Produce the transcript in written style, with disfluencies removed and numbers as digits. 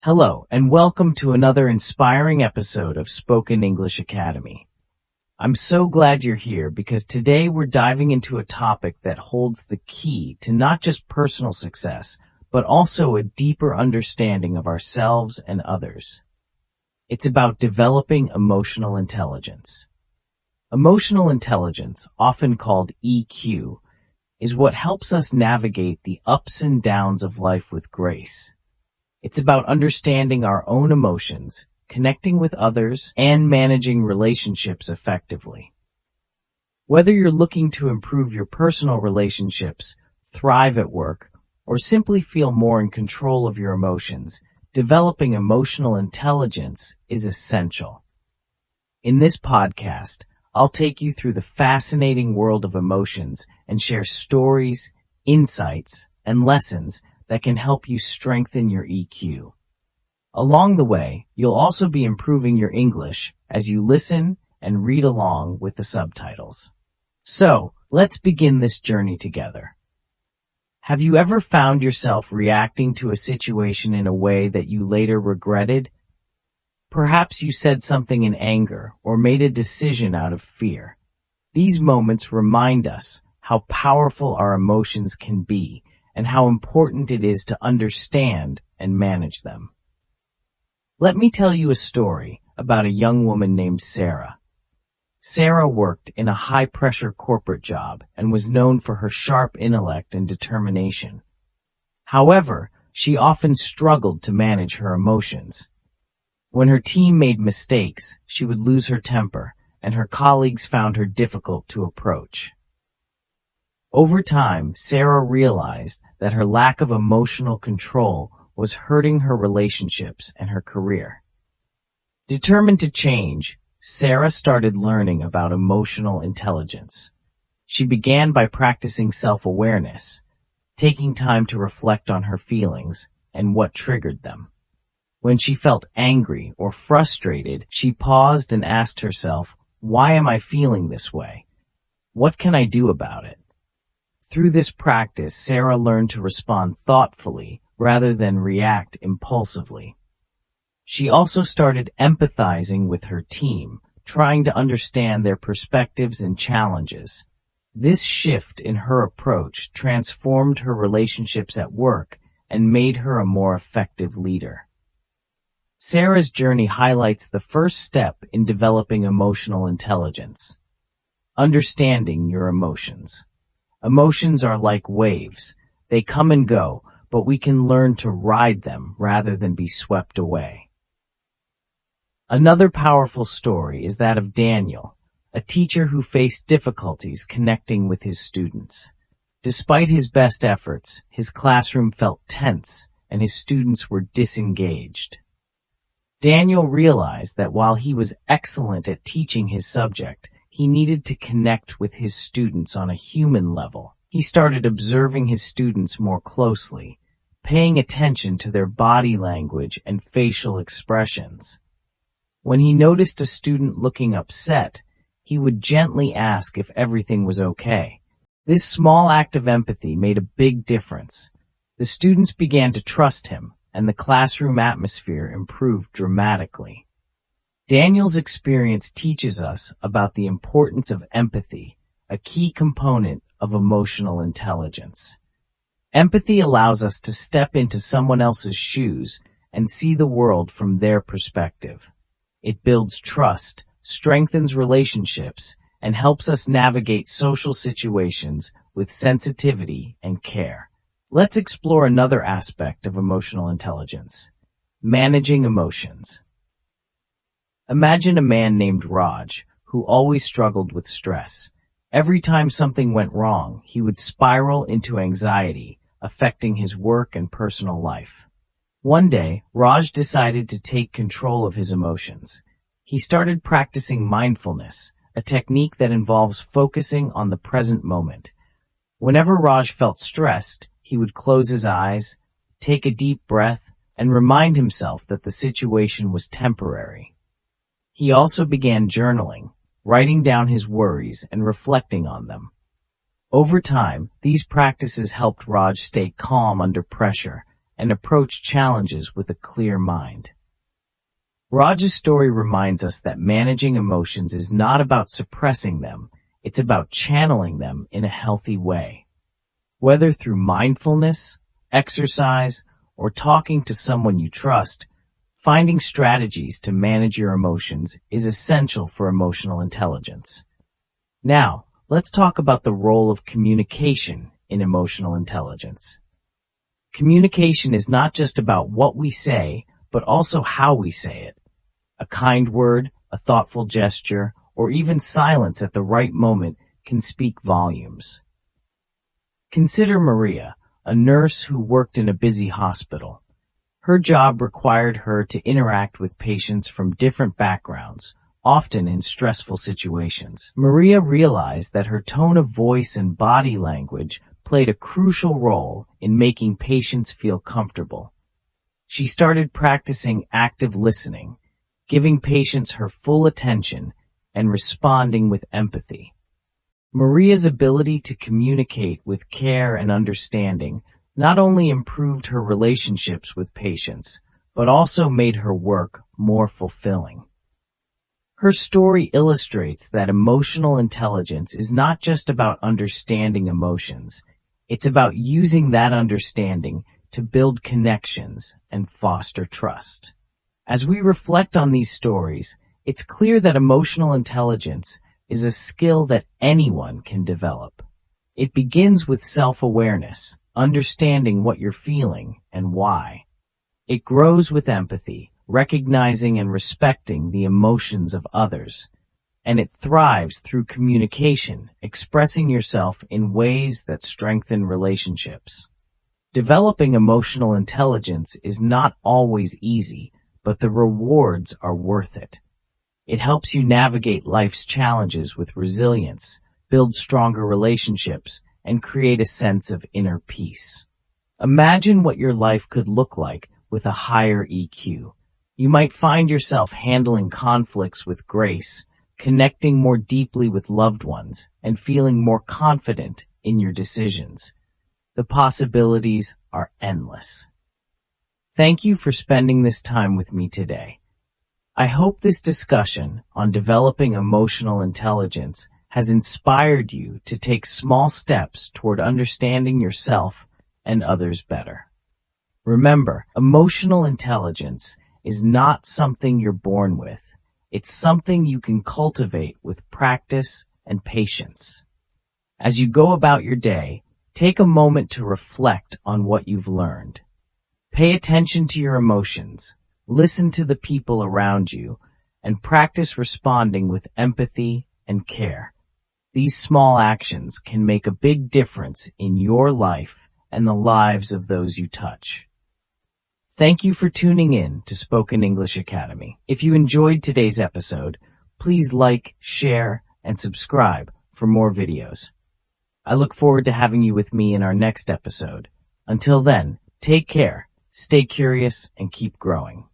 Hello, and welcome to another inspiring episode of Spoken English Academy. I'm so glad you're here because today we're diving into a topic that holds the key to not just personal success, but also a deeper understanding of ourselves and others. It's about developing emotional intelligence. Emotional intelligence, often called EQ, is what helps us navigate the ups and downs of life with grace. It's about understanding our own emotions, connecting with others, and managing relationships effectively. Whether you're looking to improve your personal relationships, thrive at work, or simply feel more in control of your emotions, developing emotional intelligence is essential. In this podcast, I'll take you through the fascinating world of emotions and share stories, insights, and lessons that can help you strengthen your EQ. Along the way, you'll also be improving your English as you listen and read along with the subtitles. So, let's begin this journey together. Have you ever found yourself reacting to a situation in a way that you later regretted? Perhaps you said something in anger or made a decision out of fear. These moments remind us how powerful our emotions can be and how important it is to understand and manage them. Let me tell you a story about a young woman named Sarah. Sarah worked in a high-pressure corporate job and was known for her sharp intellect and determination. However, she often struggled to manage her emotions. When her team made mistakes, she would lose her temper, and her colleagues found her difficult to approach. Over time, Sarah realized that her lack of emotional control was hurting her relationships and her career. Determined to change, Sarah started learning about emotional intelligence. She began by practicing self-awareness, taking time to reflect on her feelings and what triggered them. When she felt angry or frustrated, she paused and asked herself, "Why am I feeling this way? What can I do about it?" Through this practice, Sarah learned to respond thoughtfully rather than react impulsively. She also started empathizing with her team, trying to understand their perspectives and challenges. This shift in her approach transformed her relationships at work and made her a more effective leader. Sarah's journey highlights the first step in developing emotional intelligence: understanding your emotions. Emotions are like waves. They come and go, but we can learn to ride them rather than be swept away. Another powerful story is that of Daniel, a teacher who faced difficulties connecting with his students. Despite his best efforts, his classroom felt tense and his students were disengaged. Daniel realized that while he was excellent at teaching his subject, he needed to connect with his students on a human level. He started observing his students more closely, paying attention to their body language and facial expressions. When he noticed a student looking upset, he would gently ask if everything was okay. This small act of empathy made a big difference. The students began to trust him, and the classroom atmosphere improved dramatically. Daniel's experience teaches us about the importance of empathy, a key component of emotional intelligence. Empathy allows us to step into someone else's shoes and see the world from their perspective. It builds trust, strengthens relationships, and helps us navigate social situations with sensitivity and care. Let's explore another aspect of emotional intelligence: managing emotions. Imagine a man named Raj, who always struggled with stress. Every time something went wrong, he would spiral into anxiety, affecting his work and personal life. One day, Raj decided to take control of his emotions. He started practicing mindfulness, a technique that involves focusing on the present moment. Whenever Raj felt stressed, he would close his eyes, take a deep breath, and remind himself that the situation was temporary. He also began journaling, writing down his worries and reflecting on them. Over time, these practices helped Raj stay calm under pressure and approach challenges with a clear mind. Raj's story reminds us that managing emotions is not about suppressing them, it's about channeling them in a healthy way. Whether through mindfulness, exercise, or talking to someone you trust, finding strategies to manage your emotions is essential for emotional intelligence. Now, let's talk about the role of communication in emotional intelligence. Communication is not just about what we say, but also how we say it. A kind word, a thoughtful gesture, or even silence at the right moment can speak volumes. Consider Maria, a nurse who worked in a busy hospital. Her job required her to interact with patients from different backgrounds, often in stressful situations. Maria realized that her tone of voice and body language played a crucial role in making patients feel comfortable. She started practicing active listening, giving patients her full attention and responding with empathy. Maria's ability to communicate with care and understanding not only improved her relationships with patients, but also made her work more fulfilling. Her story illustrates that emotional intelligence is not just about understanding emotions, it's about using that understanding to build connections and foster trust. As we reflect on these stories, it's clear that emotional intelligence is a skill that anyone can develop. It begins with self-awareness, understanding what you're feeling and why. It grows with empathy, recognizing and respecting the emotions of others. And it thrives through communication, expressing yourself in ways that strengthen relationships. Developing emotional intelligence is not always easy, but the rewards are worth it. It helps you navigate life's challenges with resilience, build stronger relationships, and create a sense of inner peace. Imagine what your life could look like with a higher EQ. You might find yourself handling conflicts with grace, connecting more deeply with loved ones, and feeling more confident in your decisions. The possibilities are endless. Thank you for spending this time with me today. I hope this discussion on developing emotional intelligence has inspired you to take small steps toward understanding yourself and others better. Remember, emotional intelligence is not something you're born with. It's something you can cultivate with practice and patience. As you go about your day, take a moment to reflect on what you've learned. Pay attention to your emotions, listen to the people around you, and practice responding with empathy and care. These small actions can make a big difference in your life and the lives of those you touch. Thank you for tuning in to Spoken English Academy. If you enjoyed today's episode, please like, share, and subscribe for more videos. I look forward to having you with me in our next episode. Until then, take care, stay curious, and keep growing.